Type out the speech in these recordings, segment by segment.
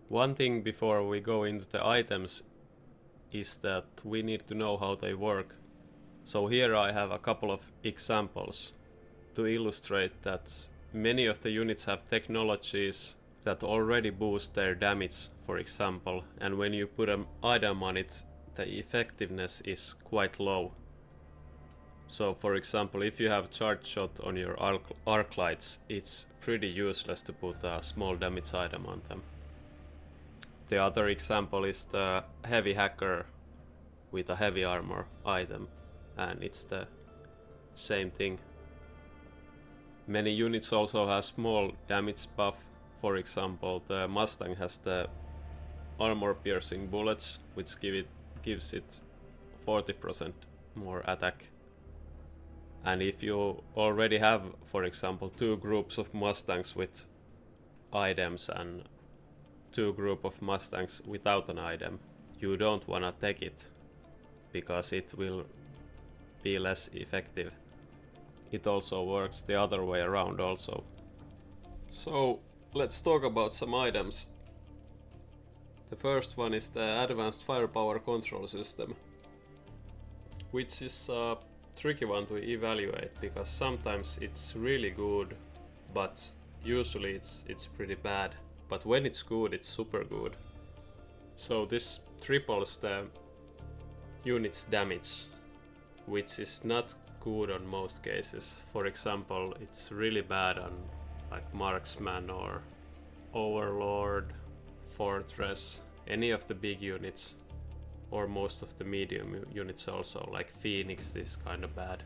One thing before we go into the items is that we need to know how they work. So here I have a couple of examples to illustrate that many of the units have technologies that already boost their damage, for example, and when you put an item on it, the effectiveness is quite low. So for example, if you have charge shot on your arc lights, it's pretty useless to put a small damage item on them. The other example is the heavy hacker with a heavy armor item, and it's the same thing. Many units also have small damage buff. For example, the Mustang has the armor piercing bullets, which gives it 40% more attack. And if you already have, for example, 2 groups of Mustangs with items and 2 groups of Mustangs without an item, you don't wanna take it, because it will be less effective. It also works the other way around also. So let's talk about some items. The first one is the Advanced Firepower Control System, which is a tricky one to evaluate, because sometimes it's really good, but usually it's pretty bad. But when it's good, it's super good. So this triples the unit's damage, which is not good on most cases. For example, it's really bad on like Marksman or Overlord, Fortress, any of the big units, or most of the medium units also, like Phoenix is kind of bad.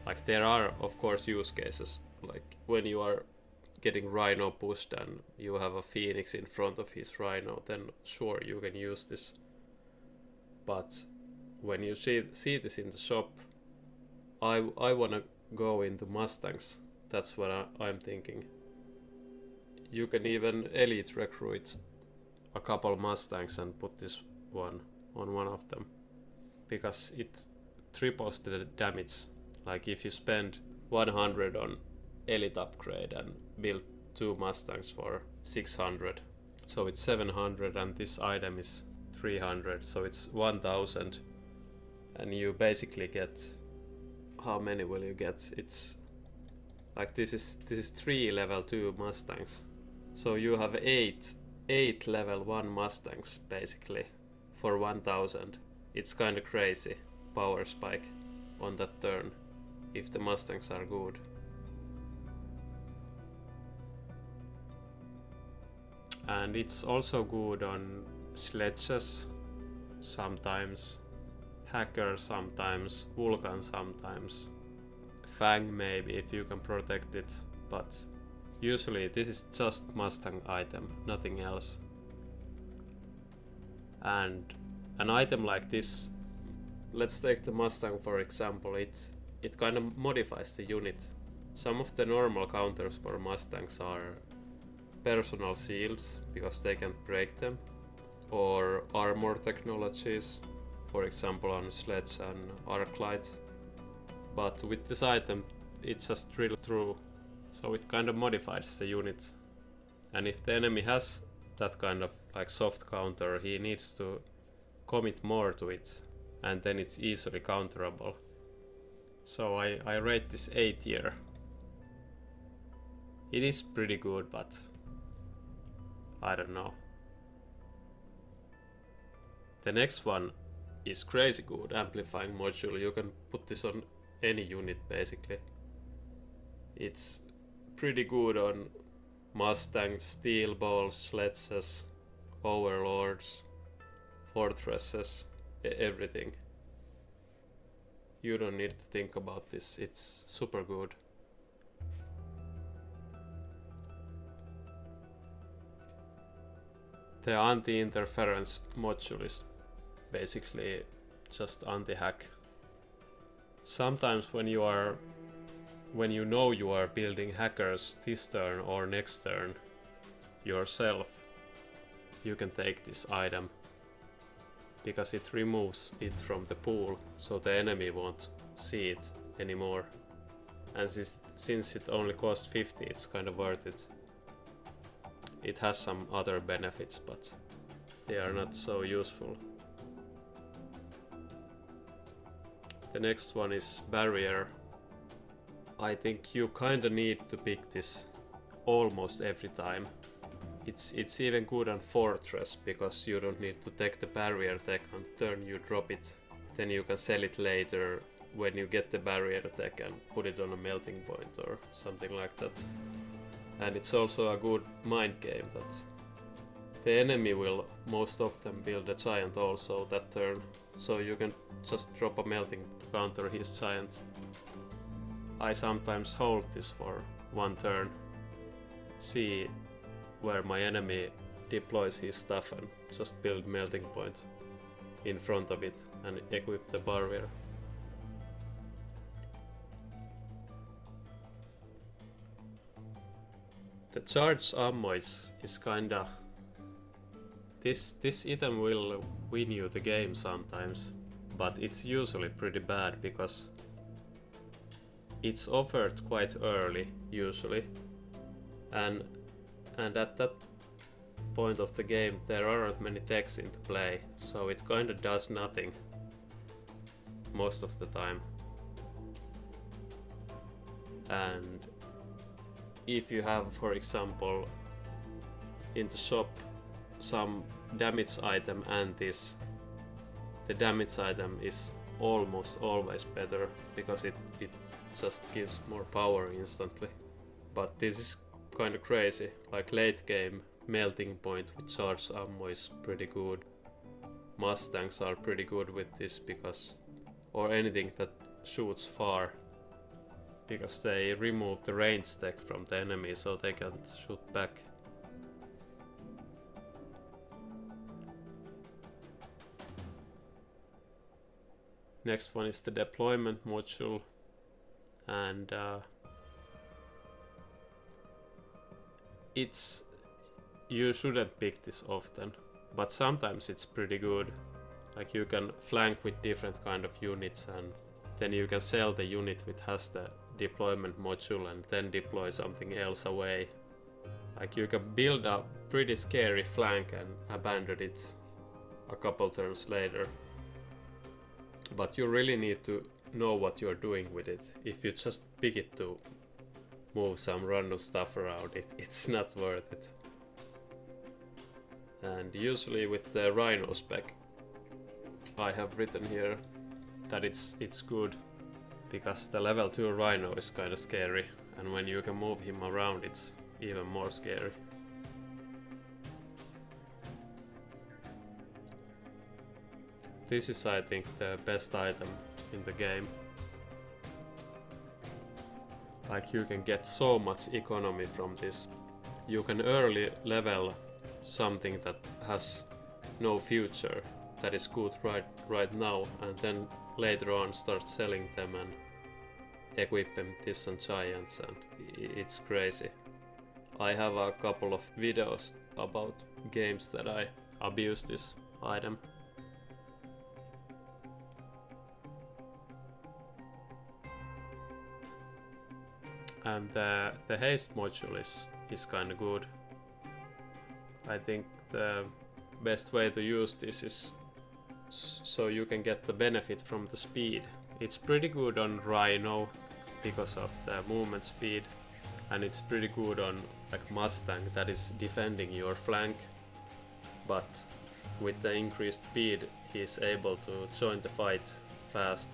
Like there are of course use cases, like when you are getting Rhino pushed and you have a Phoenix in front of his Rhino, then sure you can use this. But when you see this in the shop, I wanna go into Mustangs. That's what I'm thinking. You can even elite recruit a couple Mustangs and put this one on one of them, because it triples the damage. Like if you spend 100 on elite upgrade and build 2 Mustangs for 600, so it's 700, and this item is 300, so it's 1000, and you basically get, how many will you get? It's like this is 3 level 2 Mustangs, so you have 8 level 1 Mustangs basically for 1000. It's kind of crazy power spike on that turn if the Mustangs are good. And it's also good on sledges sometimes, Hacker sometimes, Vulcan sometimes, Fang maybe if you can protect it, but usually this is just Mustang item, nothing else. And an item like this, let's take the Mustang for example, it kind of modifies the unit. Some of the normal counters for Mustangs are personal shields, because they can't break them, or armor technologies, for example on sledge and arc light. But with this item it's just drilled through, so it kind of modifies the unit. And if the enemy has that kind of like soft counter, he needs to commit more to it, and then it's easily counterable. So I rate this 8 tier. It is pretty good, but I don't know. The next one is crazy good, Amplifying Module. You can put this on any unit basically. It's pretty good on Mustangs, Steel Balls, Sledges, Overlords, Fortresses, everything. You don't need to think about this, it's super good. The anti-interference module is basically just anti-hack. Sometimes when you know you are building hackers this turn or next turn yourself, you can take this item, because it removes it from the pool, so the enemy won't see it anymore. And since it only costs 50, it's kind of worth it. It has some other benefits, but they are not so useful. The next one is barrier. I think you kinda need to pick this almost every time. It's even good on Fortress because you don't need to take the barrier tech on the turn you drop it. Then you can sell it later when you get the barrier tech and put it on a melting point or something like that. And it's also a good mind game that the enemy will most often build a giant also that turn, so you can just drop a melting to counter his giant. I sometimes hold this for one turn, see where my enemy deploys his stuff and just build melting point in front of it and equip the barrier. The charged ammo is kinda... This item will win you the game sometimes, but it's usually pretty bad because it's offered quite early usually, and at that point of the game there aren't many techs into play, so it kinda does nothing most of the time. And if you have, for example, in the shop some damage item and this, the damage item is almost always better because it just gives more power instantly. But this is kind of crazy, like late game melting point with charged ammo is pretty good. Mustangs are pretty good with this because, or anything that shoots far, because they remove the range tech from the enemy so they can shoot back. Next one is the deployment module, and you shouldn't pick this often, but sometimes it's pretty good. Like you can flank with different kind of units and then you can sell the unit which has the deployment module and then deploy something else away. Like you can build a pretty scary flank and abandon it a couple turns later. But you really need to know what you're doing with it. If you just pick it to move some random stuff around it's not worth it. And usually with the Rhino spec, I have written here that it's good because the level 2 Rhino is kinda scary, and when you can move him around it's even more scary. This is, I think, the best item in the game. Like you can get so much economy from this. You can early level something that has no future, that is good right now, and then later on start selling them and equip them with some giants, and it's crazy. I have a couple of videos about games that I abuse this item. And the Haste Module is kinda good. I think the best way to use this is so you can get the benefit from the speed. It's pretty good on Rhino because of the movement speed, and it's pretty good on like Mustang that is defending your flank, but with the increased speed he's able to join the fight fast.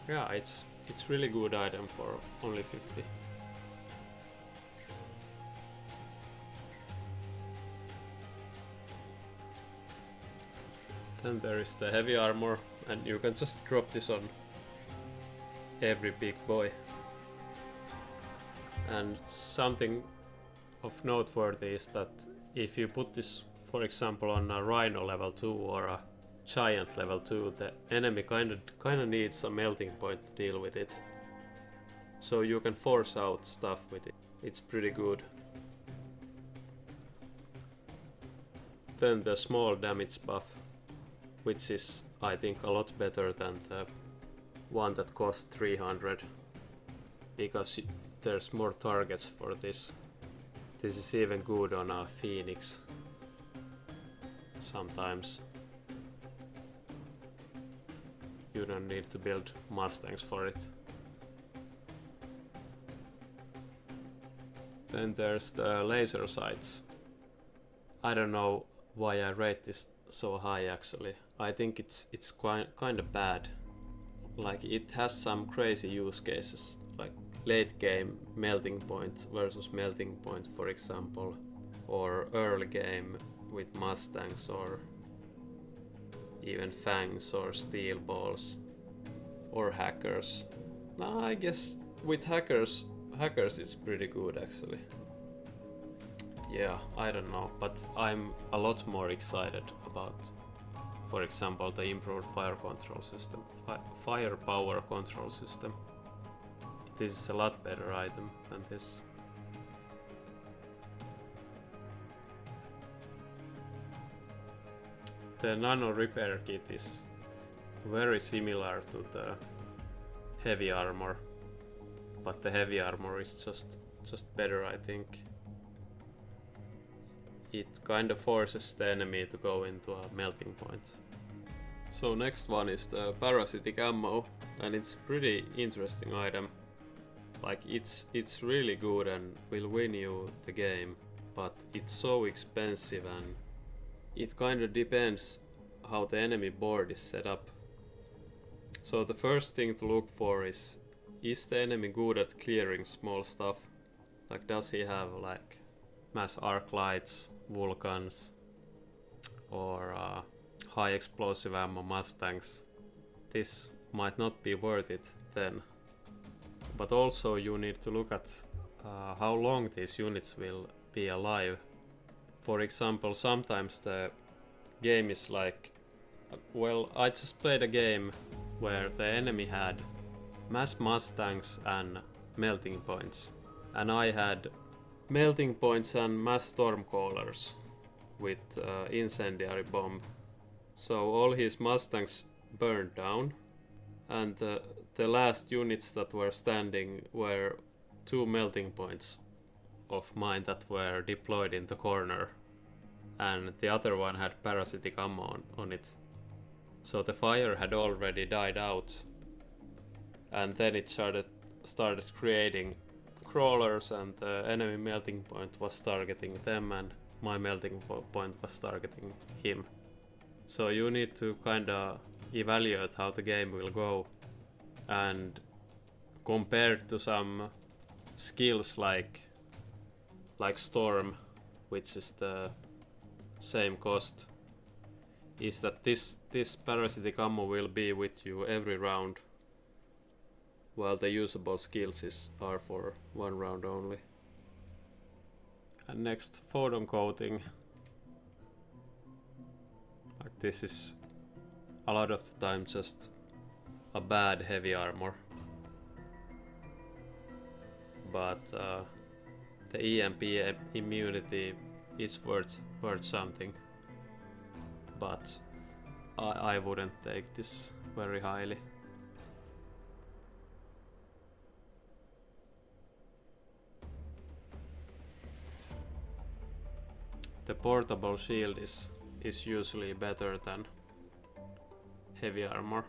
Yeah, it's really good item for only 50. Then there is the heavy armor, and you can just drop this on every big boy. And something of noteworthy is that if you put this, for example, on a Rhino level 2 or a Giant level 2, the enemy kinda needs a melting point to deal with it. So you can force out stuff with it. It's pretty good. Then the small damage buff, which is, I think, a lot better than the one that costs 300, because there's more targets for this. This is even good on a Phoenix sometimes. You don't need to build Mustangs for it. Then there's the laser sights. I don't know why I rate this so high actually. I think it's kind of bad. Like it has some crazy use cases, like late game melting point versus melting point, for example, or early game with Mustangs, or even fangs or steel balls, or hackers. I guess with hackers it's pretty good actually. Yeah, I don't know, but I'm a lot more excited about, for example, the improved fire control system, firepower control system. It is a lot better item than this. The Nano Repair Kit is very similar to the heavy armor, but the heavy armor is just better, I think. It kind of forces the enemy to go into a melting point. So next one is the Parasitic Ammo, and it's pretty interesting item. Like it's really good and will win you the game, but it's so expensive, and it kind of depends how the enemy board is set up. So the first thing to look for is the enemy good at clearing small stuff? Like does he have like mass arc lights, Vulcans, or high explosive ammo Mustangs? This might not be worth it then. But also you need to look at how long these units will be alive. For example, sometimes the game is like, well, I just played a game where the enemy had mass Mustangs and melting points, and I had melting points and mass stormcallers with incendiary bomb. So all his Mustangs burned down, and the last units that were standing were 2 melting points of mine that were deployed in the corner, and the other one had parasitic ammo on it. So the fire had already died out, and then it started creating crawlers, and the enemy melting point was targeting them, and my melting point was targeting him. So you need to kinda evaluate how the game will go, and compared to some skills like Storm, which is the same cost, is that this parasitic ammo will be with you every round, while the usable skills are for 1 round only. And next, Photon Coating. Like this is a lot of the time just a bad heavy armor, but the EMP immunity is worth something, but I wouldn't take this very highly. The portable shield is usually better than heavy armor,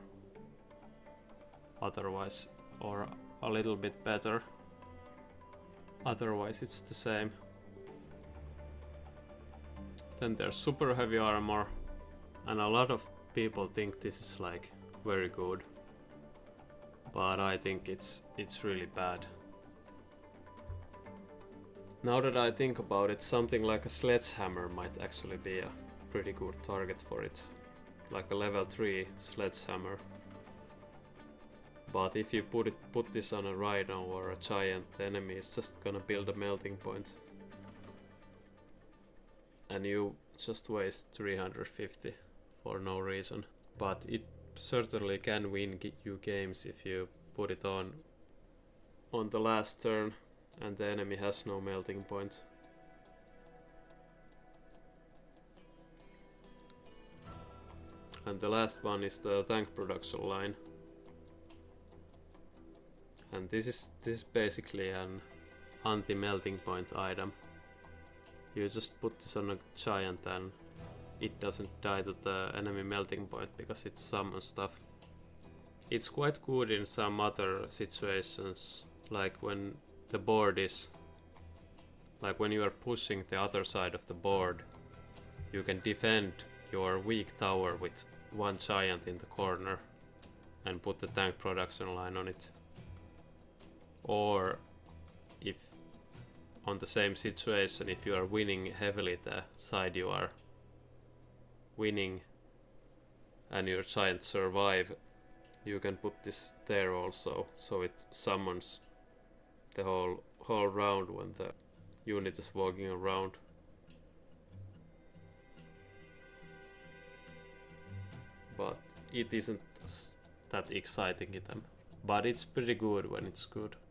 otherwise, or a little bit better, otherwise it's the same. Then there's super heavy armor, and a lot of people think this is like very good, but I think it's really bad. Now that I think about it, something like a sledgehammer might actually be a pretty good target for it, like a level 3 sledgehammer. But if you put this on a rhino or a giant, the enemy is just gonna build a melting point, and you just waste 350 for no reason. But it certainly can win you games if you put it on the last turn and the enemy has no melting point. And the last one is the tank production line. And this is basically an anti-melting point item. You just put this on a giant and it doesn't die to the enemy melting point because it summons stuff. It's quite good in some other situations, like when the board is, like when you are pushing the other side of the board, you can defend your weak tower with one giant in the corner and put the tank production line on it. Or if on the same situation, if you are winning heavily the side you are winning and your giant survive, you can put this there also, so it summons the whole round when the unit is walking around. But it isn't that exciting item, but it's pretty good when it's good.